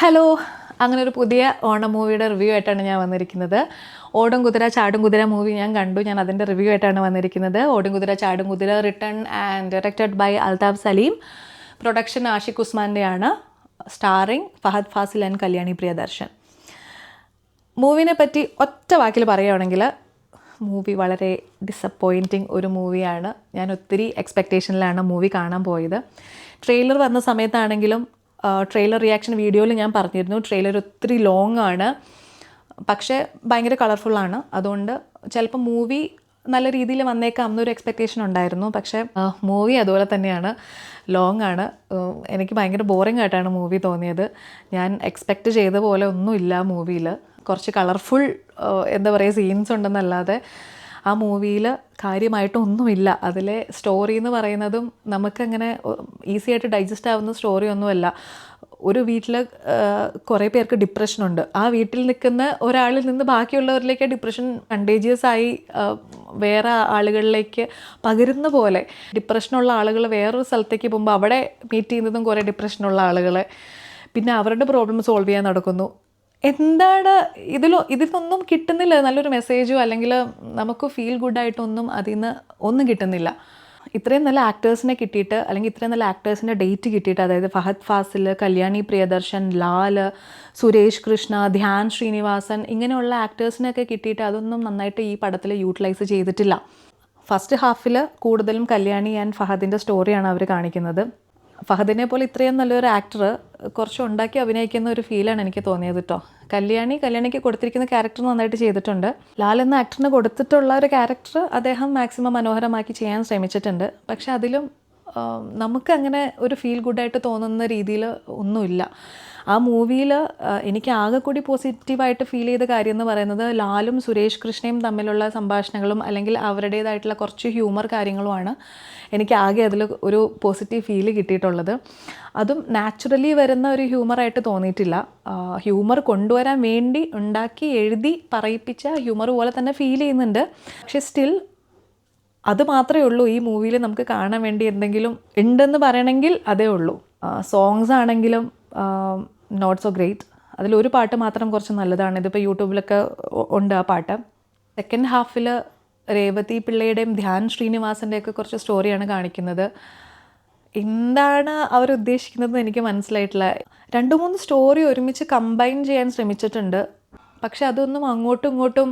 Hello, അങ്ങനെ ഒരു പുതിയ ഓണം മൂവിയുടെ റിവ്യൂ ആയിട്ടാണ് ഞാൻ വന്നിരിക്കുന്നത്. ഓടും കുതിര ചാടും കുതിര മൂവി ഞാൻ കണ്ടു. ഞാൻ അതിൻ്റെ റിവ്യൂ ആയിട്ടാണ് വന്നിരിക്കുന്നത്. ഓടും Kuthira Chaadum Kuthira written and directed by Althaf Salim. Production Ashiq ഉസ്മാൻ്റെയാണ്. Starring Fahadh Faasil and Kalyani Priyadarshan. മൂവിനെ പറ്റി ഒറ്റ വാക്കിൽ പറയുകയാണെങ്കിൽ മൂവി വളരെ ഡിസപ്പോയിൻറ്റിങ് ഒരു മൂവിയാണ്. ഞാൻ ഒത്തിരി എക്സ്പെക്റ്റേഷനിലാണ് മൂവി കാണാൻ പോയത്. ട്രെയിലർ വന്ന സമയത്താണെങ്കിലും ട്രെയിലർ റിയാക്ഷൻ വീഡിയോയിൽ ഞാൻ പറഞ്ഞിരുന്നു ട്രെയിലർ ഒത്തിരി ലോങ് ആണ്, പക്ഷേ ഭയങ്കര കളർഫുള്ളാണ്. അതുകൊണ്ട് ചിലപ്പോൾ മൂവി നല്ല രീതിയിൽ വന്നേക്കാം എന്നൊരു എക്സ്പെക്റ്റേഷൻ ഉണ്ടായിരുന്നു. പക്ഷേ മൂവി അതുപോലെ തന്നെയാണ്, ലോങ് ആണ്. എനിക്ക് ഭയങ്കര ബോറിംഗ് ആയിട്ടാണ് മൂവി തോന്നിയത്. ഞാൻ എക്സ്പെക്റ്റ് ചെയ്ത പോലെ ഒന്നുമില്ല മൂവിയിൽ. കുറച്ച് കളർഫുൾ എന്താ പറയുക സീൻസ് ഉണ്ടെന്നല്ലാതെ ആ മൂവിയിൽ കാര്യമായിട്ടൊന്നുമില്ല. അതിലെ സ്റ്റോറി എന്ന് പറയുന്നതും നമുക്കങ്ങനെ ഈസി ആയിട്ട് ഡൈജസ്റ്റ് ആവുന്ന സ്റ്റോറി ഒന്നുമല്ല. ഒരു വീട്ടിൽ കുറേ പേർക്ക് ഡിപ്രഷനുണ്ട്. ആ വീട്ടിൽ നിൽക്കുന്ന ഒരാളിൽ നിന്ന് ബാക്കിയുള്ളവരിലേക്ക് ഡിപ്രഷൻ കണ്ടേജിയസ് ആയി വേറെ ആളുകളിലേക്ക് പകരുന്ന പോലെ ഡിപ്രഷനുള്ള ആളുകൾ വേറൊരു സ്ഥലത്തേക്ക് പോകുമ്പോൾ അവിടെ മീറ്റ് ചെയ്യുന്നതും കുറേ ഡിപ്രഷനുള്ള ആളുകളെ, പിന്നെ അവരുടെ പ്രോബ്ലം സോൾവ് ചെയ്യാൻ നടക്കുന്നു. എന്താണ് ഇതിലൊന്നും കിട്ടുന്നില്ല. നല്ലൊരു മെസ്സേജോ അല്ലെങ്കിൽ നമുക്ക് ഫീൽ ഗുഡായിട്ടൊന്നും അതിൽ നിന്ന് ഒന്നും കിട്ടുന്നില്ല. ഇത്രയും നല്ല ആക്ടേഴ്സിനെ കിട്ടിയിട്ട് അല്ലെങ്കിൽ ഇത്രയും നല്ല ആക്ടേഴ്സിൻ്റെ ഡേറ്റ് കിട്ടിയിട്ട്, അതായത് ഫഹദ് ഫാസിൽ, കല്യാണി പ്രിയദർശൻ, ലാൽ, സുരേഷ് കൃഷ്ണ, ധ്യാൻ ശ്രീനിവാസൻ, ഇങ്ങനെയുള്ള ആക്ടേഴ്സിനൊക്കെ കിട്ടിയിട്ട് അതൊന്നും നന്നായിട്ട് ഈ പടത്തിൽ യൂട്ടിലൈസ് ചെയ്തിട്ടില്ല. ഫസ്റ്റ് ഹാഫിൽ കൂടുതലും കല്യാണി ആൻഡ് ഫഹദിൻ്റെ സ്റ്റോറിയാണ് അവർ കാണിക്കുന്നത്. ഫഹദിനെ പോലെ ഇത്രയും നല്ലൊരു ആക്ടർ കുറച്ച് ഉണ്ടാക്കി അഭിനയിക്കുന്ന ഒരു ഫീലാണ് എനിക്ക് തോന്നിയത് കേട്ടോ. കല്യാണിക്ക് കൊടുത്തിരിക്കുന്ന ക്യാരക്ടർ നന്നായിട്ട് ചെയ്തിട്ടുണ്ട്. ലാൽ എന്ന ആക്ടറിന് കൊടുത്തിട്ടുള്ള ഒരു ക്യാരക്ടർ അദ്ദേഹം മാക്സിമം മനോഹരമാക്കി ചെയ്യാൻ ശ്രമിച്ചിട്ടുണ്ട്. പക്ഷെ അതിലും നമുക്കങ്ങനെ ഒരു ഫീൽ ഗുഡായിട്ട് തോന്നുന്ന രീതിയിൽ ഒന്നുമില്ല. ആ മൂവിയിൽ എനിക്ക് ആകെ കൂടി പോസിറ്റീവായിട്ട് ഫീൽ ചെയ്ത കാര്യം എന്ന് പറയുന്നത് ലാലും സുരേഷ് കൃഷ്ണയും തമ്മിലുള്ള സംഭാഷണങ്ങളും അല്ലെങ്കിൽ അവരുടേതായിട്ടുള്ള കുറച്ച് ഹ്യൂമർ കാര്യങ്ങളുമാണ് എനിക്ക് ആകെ അതിൽ ഒരു പോസിറ്റീവ് ഫീൽ കിട്ടിയിട്ടുള്ളത്. അതും നാച്ചുറലി വരുന്ന ഒരു ഹ്യൂമറായിട്ട് തോന്നിയിട്ടില്ല. ഹ്യൂമർ കൊണ്ടുവരാൻ വേണ്ടി ഉണ്ടാക്കി എഴുതി പറയിപ്പിച്ച ഹ്യൂമർ പോലെ തന്നെ ഫീൽ ചെയ്യുന്നുണ്ട്. പക്ഷെ സ്റ്റിൽ അത് മാത്രമേ ഉള്ളൂ ഈ മൂവിയിൽ നമുക്ക് കാണാൻ വേണ്ടി എന്തെങ്കിലും ഉണ്ടെന്ന് പറയണമെങ്കിൽ അതേ ഉള്ളൂ. സോങ്സ് ആണെങ്കിലും നോട്ട് സോ ഗ്രേറ്റ്. അതിലൊരു പാട്ട് മാത്രം കുറച്ച് നല്ലതാണ്. ഇതിപ്പോൾ യൂട്യൂബിലൊക്കെ ഉണ്ട് ആ പാട്ട്. സെക്കൻഡ് ഹാഫിൽ രേവതി പിള്ളയുടെയും ധ്യാൻ ശ്രീനിവാസൻ്റെയൊക്കെ കുറച്ച് സ്റ്റോറിയാണ് കാണിക്കുന്നത്. എന്താണ് അവരുദ്ദേശിക്കുന്നതെന്ന് എനിക്ക് മനസ്സിലായിട്ടില്ല. 2-3 സ്റ്റോറി ഒരുമിച്ച് കമ്പൈൻ ചെയ്യാൻ ശ്രമിച്ചിട്ടുണ്ട്, പക്ഷെ അതൊന്നും അങ്ങോട്ടും ഇങ്ങോട്ടും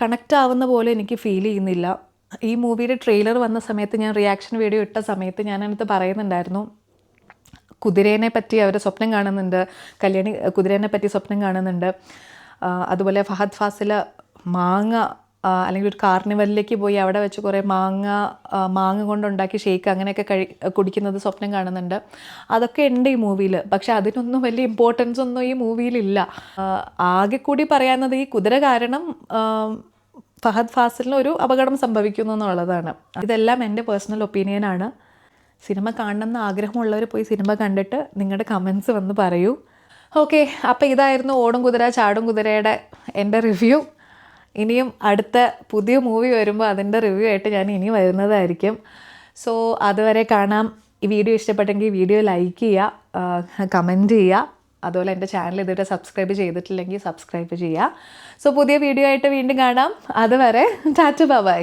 കണക്റ്റ് ആവുന്ന പോലെ എനിക്ക് ഫീൽ ചെയ്യുന്നില്ല. ഈ മൂവിയുടെ ട്രെയിലർ വന്ന സമയത്ത് ഞാൻ റിയാക്ഷൻ വീഡിയോ ഇട്ട സമയത്ത് ഞാനതിനകത്ത് പറയുന്നുണ്ടായിരുന്നു, കുതിരേനെ പറ്റി അവർ സ്വപ്നം കാണുന്നുണ്ട്, കല്യാണി കുതിരേനെ പറ്റി സ്വപ്നം കാണുന്നുണ്ട്. അതുപോലെ ഫഹദ് ഫാസിൽ മാങ്ങ അല്ലെങ്കിൽ ഒരു കാർണിവലിലേക്ക് പോയി അവിടെ വെച്ച് കുറേ മാങ്ങ കൊണ്ടുണ്ടാക്കി ഷേക്ക് അങ്ങനെയൊക്കെ കുടിക്കുന്നത് സ്വപ്നം കാണുന്നുണ്ട്. അതൊക്കെ ഉണ്ട് ഈ മൂവിയിൽ. പക്ഷെ അതിനൊന്നും വലിയ ഇമ്പോർട്ടൻസ് ഒന്നും ഈ മൂവിയിലില്ല. ആകെ കൂടി പറയാവുന്നത് ഈ കുതിര കാരണം ഫഹദ് ഫാസിലിന് ഒരു അപകടം സംഭവിക്കുന്നു എന്നുള്ളതാണ്. ഇതെല്ലാം എൻ്റെ പേഴ്സണൽ ഒപ്പീനിയനാണ്. സിനിമ കാണണമെന്ന് ആഗ്രഹമുള്ളവർ പോയി സിനിമ കണ്ടിട്ട് നിങ്ങളുടെ കമൻസ് വന്ന് പറയൂ. ഓക്കെ, അപ്പോൾ ഇതായിരുന്നു ഓടും കുതിര ചാടും കുതിരയുടെ എൻ്റെ റിവ്യൂ. ഇനിയും അടുത്ത പുതിയ മൂവി വരുമ്പോൾ അതിൻ്റെ റിവ്യൂ ആയിട്ട് ഞാൻ ഇനി വരുന്നതായിരിക്കും. സോ അതുവരെ കാണാം. ഈ വീഡിയോ ഇഷ്ടപ്പെട്ടെങ്കിൽ വീഡിയോ ലൈക്ക് ചെയ്യുക, കമൻറ്റ് ചെയ്യുക. അതുപോലെ എൻ്റെ ചാനൽ ഇതുവരെ സബ്സ്ക്രൈബ് ചെയ്തിട്ടില്ലെങ്കിൽ സബ്സ്ക്രൈബ് ചെയ്യുക. സോ പുതിയ വീഡിയോ ആയിട്ട് വീണ്ടും കാണാം. അതുവരെ ടാറ്റ ബൈ.